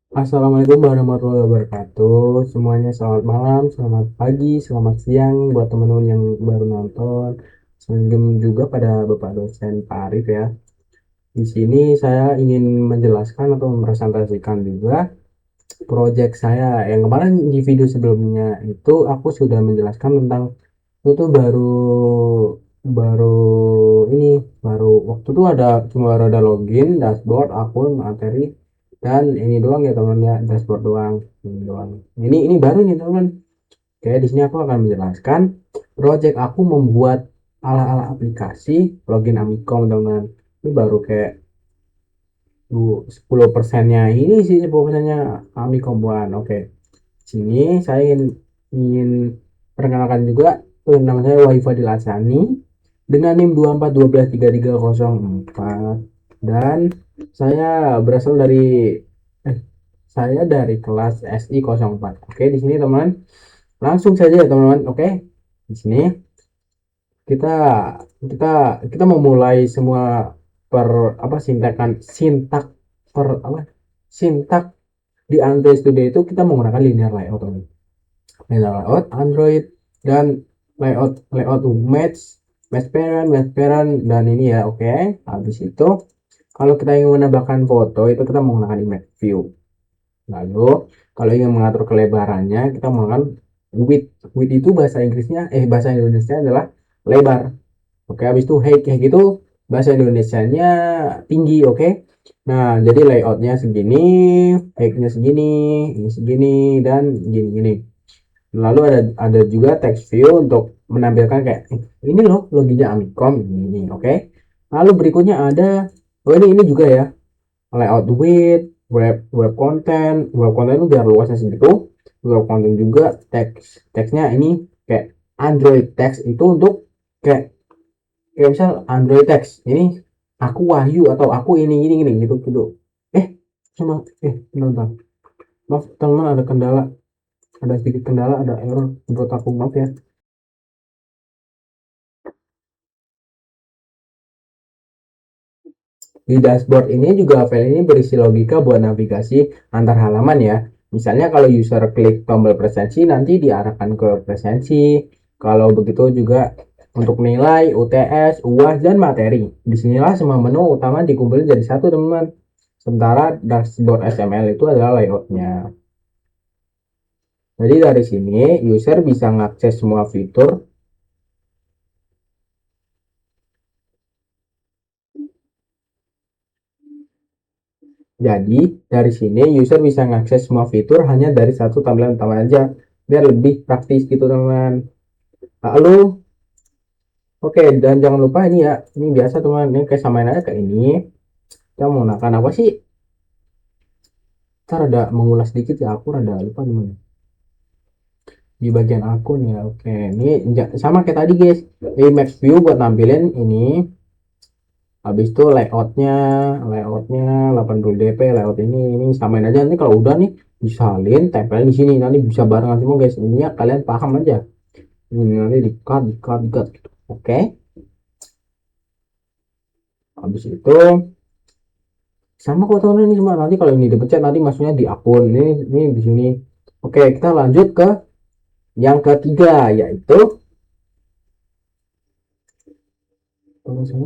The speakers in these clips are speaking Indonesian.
Assalamualaikum warahmatullahi wabarakatuh. Semuanya selamat malam, selamat pagi, selamat siang buat teman-teman yang baru nonton. Selamat juga pada Bapak dosen Pak Arif ya. Di sini saya ingin menjelaskan atau mempresentasikan juga proyek saya yang kemarin di video sebelumnya itu aku sudah menjelaskan tentang itu baru baru ini baru waktu itu cuma ada login dashboard akun materi dan ini doang ya teman ya, dashboard doang ini doang. Ini baru nih teman. Kayak di sini aku akan menjelaskan project aku membuat ala-ala aplikasi login Amikom teman. Ini baru kayak 10%-nya ini sih, 10%-nya Amikom One. Oke, sini saya ingin perkenalkan juga nama saya Wahyu Fadil Asani dengan NIM 242133004 dan saya berasal dari saya dari kelas SI 04. Oke, di sini teman, langsung saja ya teman-teman. Oke, di sini kita kita kita memulai semua per apa sintak per apa sintak di Android Studio itu kita menggunakan linear layout teman. Linear layout Android dan layout match parent dan ini ya. Oke, habis itu kalau kita ingin menambahkan foto itu kita menggunakan image view. Lalu kalau ingin mengatur kelebarannya kita menggunakan width. Width itu bahasa Inggrisnya bahasa Indonesia adalah lebar. Oke, habis itu height kayak gitu bahasa Indonesianya tinggi. Oke, nah jadi layoutnya segini, heightnya segini, ini segini dan gini-gini. Lalu ada juga text view untuk menampilkan kayak ini loh logonya Amikom ini. Oke, lalu berikutnya ada ini juga ya, layout width, web content itu biar luasnya segitu. Web content juga teksnya ini kayak Android text itu untuk kayak kayak misal Android text ini aku Wahyu atau aku ini gitu gitu. Cuma bentar, maaf teman, ada sedikit kendala, ada error buat aku, maaf ya. Di dashboard ini juga file ini berisi logika buat navigasi antar halaman ya. Misalnya kalau user klik tombol presensi nanti diarahkan ke presensi. Kalau begitu juga untuk nilai, UTS, UAS, dan materi. Disinilah semua menu utama dikumpulin jadi satu teman-teman. Sementara dashboard XML itu adalah layoutnya. Jadi dari sini user bisa mengakses semua fitur. Jadi dari sini user bisa mengakses semua fitur hanya dari satu tampilan utama aja, biar lebih praktis gitu teman. Lalu oke, dan jangan lupa ini ya, ini biasa teman, ini kayak samain aja kayak ini. Kita menggunakan apa sih? Ntar ada mengulas dikit ya, aku rada lupa gimana di bagian akun ya. Oke, ini sama kayak tadi guys, image view buat nampilin ini. Habis itu layoutnya 80 dp layout ini samain aja. Nanti kalau udah nih disalin tempelin di sini, nanti bisa barengan semua guys. Ini ya kalian paham aja, ini nanti di cut gitu. Oke, habis itu sama kok teman, ini cuma nanti kalau ini dipencet nanti maksudnya di akun ini di sini. Oke, kita lanjut ke yang ketiga yaitu oh,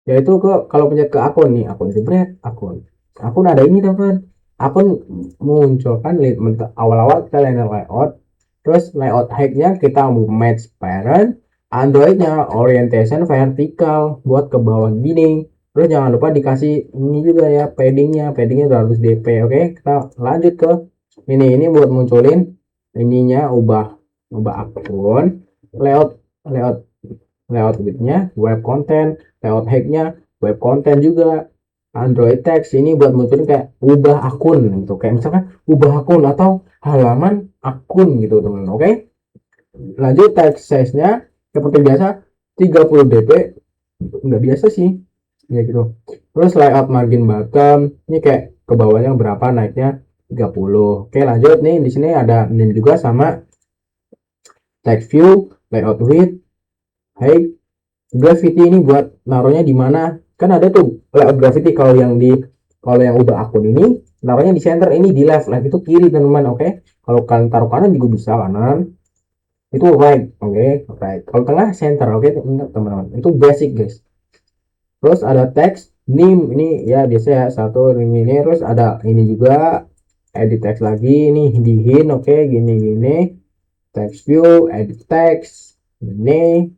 yaitu ke kalau pencet ke akun nih, akun jebret, akun ada ini teman, akun munculkan awal-awal kita layout, terus layout height-nya kita mau match parent, Android-nya orientation vertikal buat ke bawah gini, terus jangan lupa dikasih ini juga ya, paddingnya 200 dp. Oke, kita lanjut ke ini buat munculin ininya, ubah akun, layout layout layout width-nya web content, layout height-nya web content juga, Android text ini buat munculin kayak ubah akun gitu, kayak misalkan ubah akun atau halaman akun gitu teman. Oke, lanjut text size-nya seperti biasa 30 dp, nggak biasa sih ya gitu. Terus layout margin bottom ini kayak ke bawahnya berapa, naiknya 30. Oke, lanjut nih, di sini ada name juga sama text view, layout width, height, Gravity ini buat naruhnya di mana, kan ada tuh layout gravity. Kalau yang udah akun ini naruhnya di center, ini di left. Left itu kiri teman-teman. Oke, kalau kalian taruh kanan juga bisa, kanan itu right. Oke, right. Kalau tengah center. Oke, ingat teman-teman, itu basic guys. Terus ada text name, ini ya biasa ya, satu ini. Terus ada ini juga, edit text lagi, ini di hint. Oke, gini text view, edit text ini.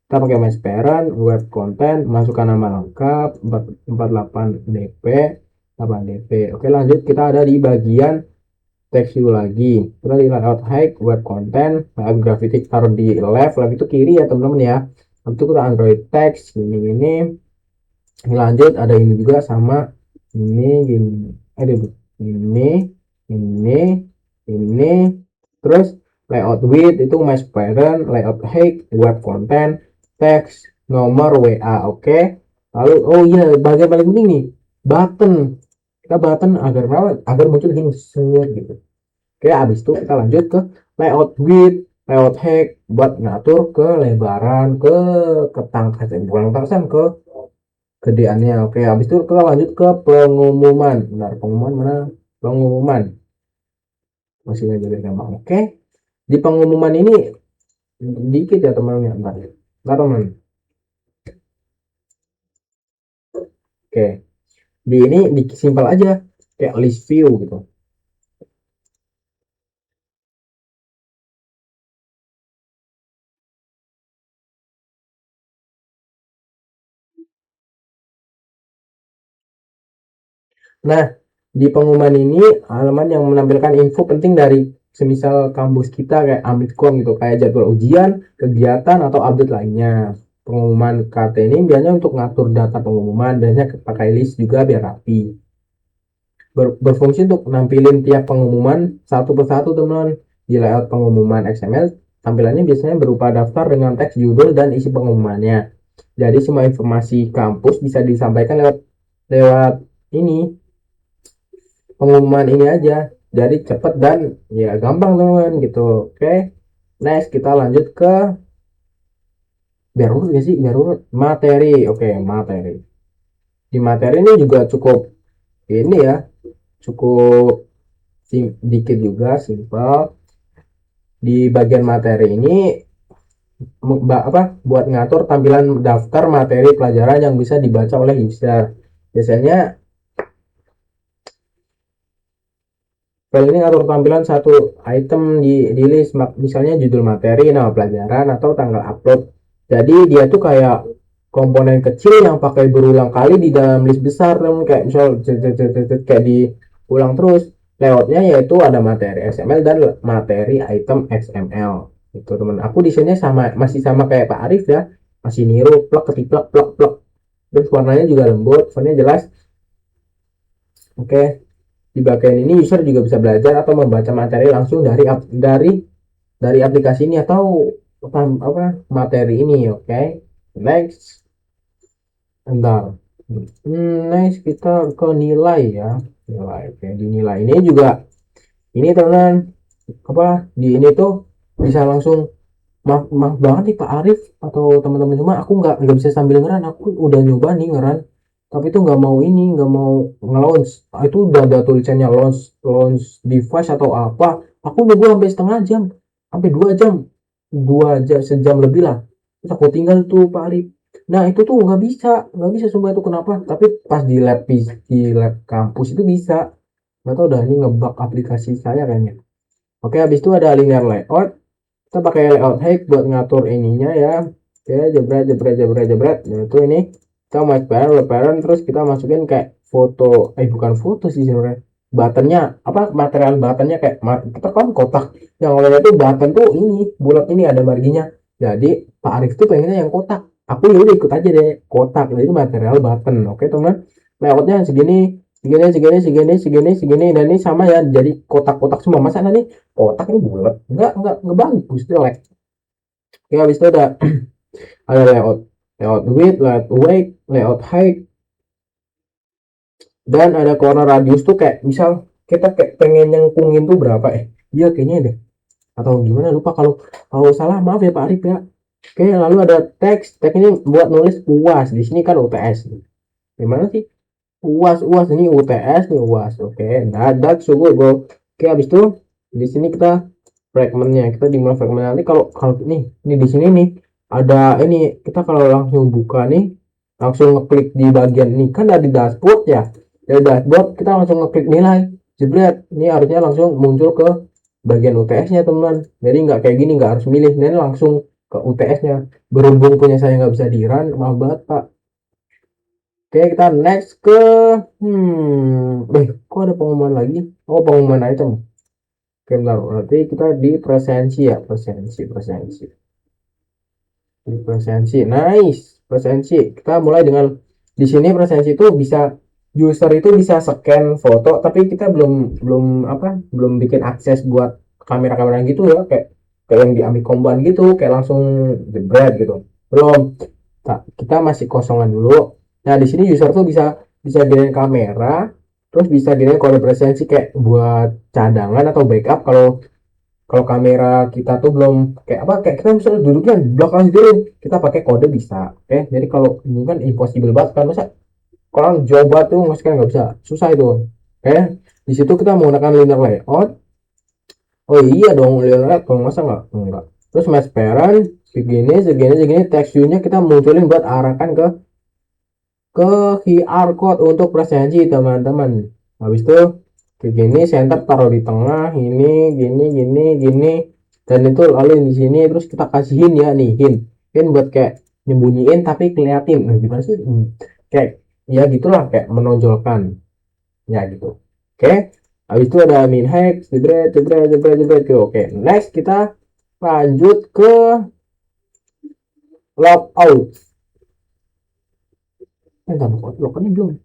Kita pakai match parent, web content, masukkan nama lengkap 48 dp 8 dp. Oke, lanjut, kita ada di bagian text view lagi. Kita di layout height, web content, layout graphic taruh di left itu kiri ya teman-teman ya. Habis itu kita Android text ini. Lanjut, ada ini juga sama ini gini. Ini ini ini. Terus layout width itu match parent, layout height, web content, text, nomor WA. Oke. Lalu oh iya, bagian paling penting nih, button. Kita button agar muncul gini gitu. Oke, habis itu kita lanjut ke layout width, layout height buat ngatur kelebaran, bukan ketangkasan, gedeannya. Oke, habis itu kita lanjut ke pengumuman. Benar, pengumuman mana? Pengumuman. Masih aja gampang. Oke. Di pengumuman ini dikit ya teman-teman. Bentar teman. Oke. Di ini simpel aja kayak list view gitu. Nah, di pengumuman ini halaman yang menampilkan info penting dari semisal kampus kita kayak Amitkom gitu, kayak jadwal ujian, kegiatan atau update lainnya. Pengumuman KT ini biasanya untuk ngatur data pengumuman, biasanya pakai list juga biar rapi. Berfungsi untuk nampilin tiap pengumuman satu persatu teman. Di layout pengumuman XML, tampilannya biasanya berupa daftar dengan teks judul dan isi pengumumannya. Jadi semua informasi kampus bisa disampaikan lewat lewat ini pengumuman ini aja. Jadi cepet dan ya gampang teman gitu. Oke, next kita lanjut ke biar urut gak sih, biar urut materi. Oke, materi. Di materi ini juga cukup ini ya, cukup dikit juga, simple. Di bagian materi ini buat ngatur tampilan daftar materi pelajaran yang bisa dibaca oleh user. Biasanya file ini ngatur tampilan satu item di list, misalnya judul materi, nama pelajaran, atau tanggal upload. Jadi dia tuh kayak komponen kecil yang pakai berulang kali di dalam list besar, kayak misal kayak diulang terus. Layoutnya yaitu ada materi XML dan materi item XML. Itu teman. Aku desainnya masih sama kayak Pak Arif ya, masih niru plek ketik plek plek plek. Terus warnanya juga lembut, fontnya jelas. Oke, di bagian ini user juga bisa belajar atau membaca materi langsung dari aplikasi ini atau materi ini. Oke, next. Bentar. Next kita ke nilai ya. Nilai. Oke, di nilai ini juga ini teman, di ini tuh bisa langsung, maaf banget nih Pak Arif atau teman-teman semua, aku nggak bisa sambil ngeran. Aku udah nyoba nih ngeran, tapi itu nggak mau nge-launch. Itu udah ada tulisannya launch device atau apa. Aku nunggu sampai setengah jam, sampai 2 jam, 2 jam, sejam lebih lah. Terus aku tinggal tuh Pak Arif. Nah itu tuh nggak bisa semua itu kenapa? Tapi pas di lab kampus itu bisa. Nggak tahu udah, ini ngebug aplikasi saya kayaknya. Oke, habis itu ada linear layout. Kita pakai layout height buat ngatur ininya ya. Oke, jebret. Nah, itu ini kita match parent, terus kita masukin kayak foto, bukan foto sih sebenarnya. Buttonnya, material buttonnya kayak kita kan kotak. Yang awalnya tuh button tuh ini bulat, ini ada marginnya. Jadi Pak Arif tuh pengennya yang kotak. Aku ya udah ikut aja deh kotak. Jadi material button. Oke teman, layoutnya segini, segini, dan ini sama ya, jadi kotak-kotak semua. Masa nanti kotak ini bulat, nggak bagus, jelek. Oke, habis itu ada layout layout width, layout weight, layout height, dan ada corner radius tuh kayak misal kita kayak pengen nyengkungin tuh berapa, iya kayaknya deh, atau gimana lupa. Kalau salah maaf ya Pak Arif ya. Oke, lalu ada teks. Teks ini buat nulis UAS. Di sini kan UTS. Gimana sih? UAS, UAS ini UTS nih UAS. Oke, nah that's so good, bro. Oke, habis itu di sini kita fragmentnya. Kita dimulai fragment nanti kalau kalau ini di sini nih ada ini kita kalau langsung buka nih langsung ngeklik di bagian ini kan ada di dashboard ya. Dari dashboard kita langsung ngeklik nilai. Jebret, ini harusnya langsung muncul ke bagian UTS-nya teman. Jadi nggak kayak gini nggak harus milih, dan langsung ke UTS-nya. Berhubung punya saya nggak bisa di run, maaf banget Pak. Oke, kita next ke kok ada pengumuman lagi? Oh, pengumuman item. Oke, bentar. Berarti kita di presensi ya, presensi. Nice. Presensi. Kita mulai dengan di sini presensi itu bisa user itu bisa scan foto, tapi kita belum belum apa? Belum bikin akses buat kamera-kamera gitu ya, kayak kayak yang di Amikomban gitu, kayak langsung jebret gitu. Belum. Kita masih kosongan dulu. Nah, di sini user tuh bisa bisa gedein kamera, terus bisa gedein kode presensi kayak buat cadangan atau backup kalau kalau kamera kita tuh belum kayak apa kayak kita misalnya duduknya di belakang gitu kita pakai kode bisa. Oke, jadi kalau ini kan impossible banget kan, masa kalau coba tuh nggak kan nggak bisa, susah itu. Oke, di situ kita menggunakan linear layout. Oh iya dong, linear layout kalau masa nggak. Terus match parent segini segini segini, text view-nya kita munculin buat arahkan ke QR code untuk presensi teman-teman. Habis itu kayak gini, center taruh di tengah, ini gini gini gini, dan itu lalu di sini terus kita kasihin ya nih hint buat kayak nyembunyiin tapi keliatin. Nah, gimana sih? Kayak ya gitulah, kayak menonjolkan ya gitu. Oke, habis itu ada min hex, jebret jebret jebret jebret. Oke, next kita lanjut ke logout. Enggak, logoutnya belum.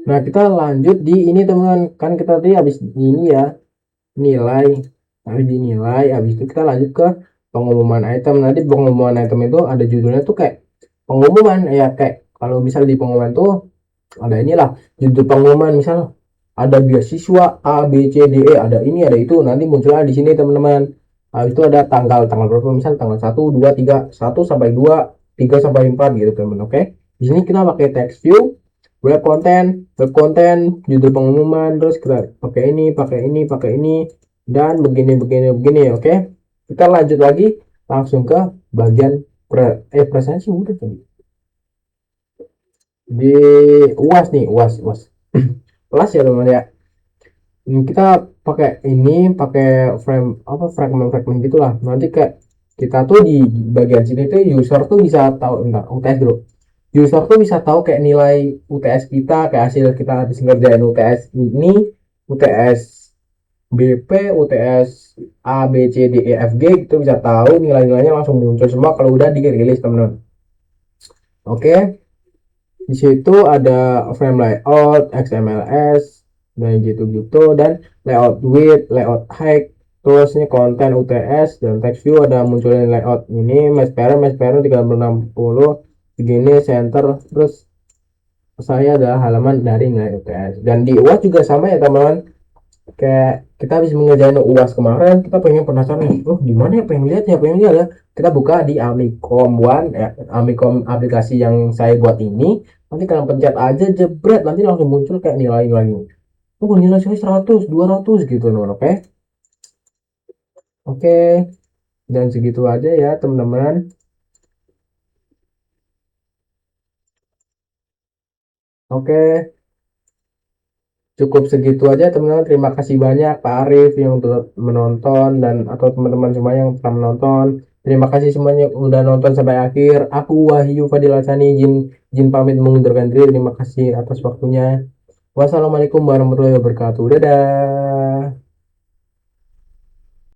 Nah, kita lanjut di ini teman, kan kita tadi habis ini ya, nilai, habis dinilai, habis itu kita lanjut ke pengumuman item. Nanti pengumuman item itu ada judulnya tuh kayak pengumuman ya, kayak kalau misal di pengumuman tuh ada inilah judul pengumuman, misal ada beasiswa A B C D E, ada ini ada itu, nanti munculnya di sini teman-teman. Habis itu ada tanggal tanggal berapa, misal tanggal 1 2 3 1 sampai 2 3 sampai 4 gitu teman-teman. Oke, di sini kita pakai text view, web content, judul pengumuman, terus kita pakai ini dan begini begini begini. Oke, kita lanjut lagi langsung ke bagian presensi udah tadi di uas nih, uas kelas ya teman ya. Kita pakai ini, pakai frame apa, fragment gitulah. Nanti kayak kita tuh di bagian sini tuh user tuh bisa tahu, entar UTS dulu. User tuh bisa tahu kayak nilai UTS kita, kayak hasil kita habis ngerjain UTS ini, UTS BP, UTS A B C D E F G gitu, bisa tahu nilai-nilainya langsung muncul semua kalau udah dirilis teman-teman. Oke, di situ ada frame layout, XMLS, dan gitu-gitu, dan layout width, layout height, terus ini konten UTS dan text view ada munculin layout ini, match parent 3060 begini, center, terus saya adalah halaman dari nilai UTS. Dan di UAS juga sama ya teman-teman, kayak kita habis mengerjain UAS kemarin, kita pengen penasaran nih, oh gimana ya, pengen lihat ya, kita buka di Amikom One ya, Amikom aplikasi yang saya buat ini. Nanti kalian pencet aja jebret, nanti langsung muncul kayak nilai-nilai, oh nilai saya 100 200 gitu loh. Oke, oke, dan segitu aja ya teman-teman. Oke, cukup segitu aja teman-teman. Terima kasih banyak Pak Arif yang telah menonton, dan atau teman-teman semua yang telah menonton. Terima kasih semuanya udah nonton sampai akhir. Aku Wahyu Fadil Hassani, izin izin pamit mengundurkan diri. Terima kasih atas waktunya. Wassalamualaikum warahmatullahi wabarakatuh. Dadah.